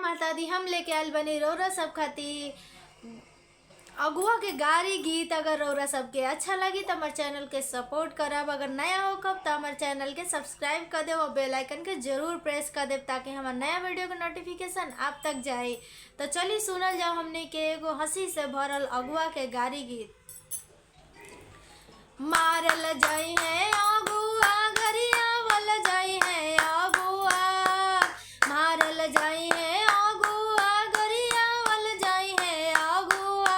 माता दी। हम लेके आयल बनी रौरा सब खाती अगुआ के गारी गीत। अगर रौरा सबके अच्छा लगी तो हमारे चैनल के सपोर्ट करब। अगर नया हो कब तो हमारे चैनल के सब्सक्राइब कर देव और बेल आइकन के जरूर प्रेस कर देव ताकि हमारे नया वीडियो का नोटिफिकेशन आप तक जाए। तो चलिए सुनल जाओ हमने के एगो हंसी से भरल अगुआ के गारी गीत। मारल जाई है अगुआ गरियावल जाई है अगुआ, मारल जाई है अगुआ गरियावल जाई है अगुआ,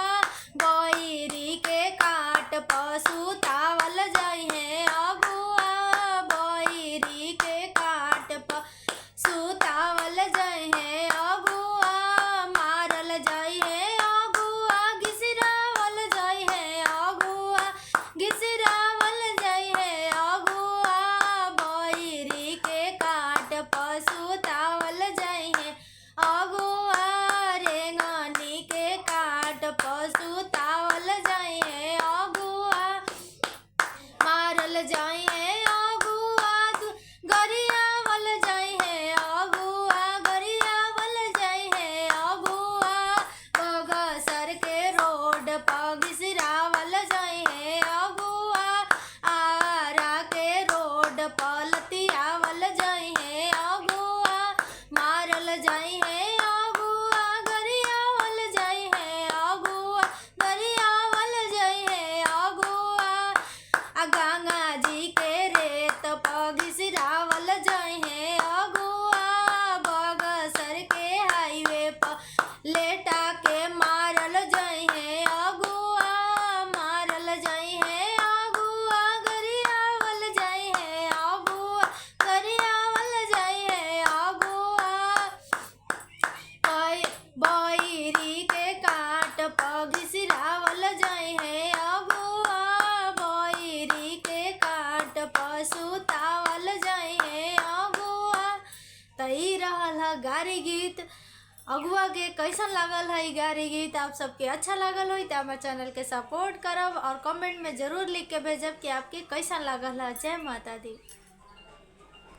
बैरी के काट पशु तावल जाई है अगुआ, बैरी के काट पशु तावल जाई है अगुआ, मारल जाई है अगुआ घिसरावल जाई है अगुआ, घिसरावल जाई है अगुआ, बैरी के काट पशु तावल जाई है अगुआ, रेंगनी के काट पशु तावल जाई है अगुआ, मारल जाई है अगुआ गरियावल जाई है अगुआ, गरियावल जाई है अगुआ, बगसर के रोड पर घिसरावल जाई है अगुआ, आरा के रोड पर लतियावल जाई है अगुआ, मारल जाई है अगुआ गरियावल जाई है अगुआ, गरियावल जाई है अगुआ, गंगा जी के रेत पर घिसरावल जाई है अगुआ, बगसर के हाईवे पर लेटा के मारल जाई है अगुआ, मारल जाई है अगुआ गरियावल जाई है अगुआ, गरियावल जाई है अगुआ, बैरी के काट पर घिसरावल जाई है अगुआ, बैरी के काट पशु तावल जाई है अगुआ। तई रहल है गारी गीत। अगुआ के कैसन लागल है गारी गीत? आप सबके अच्छा लागल हो तो हमारे चैनल के सपोर्ट करब और कमेंट में जरूर लिख के भेजब कि आपके कैसन लागल है। जय माता दी।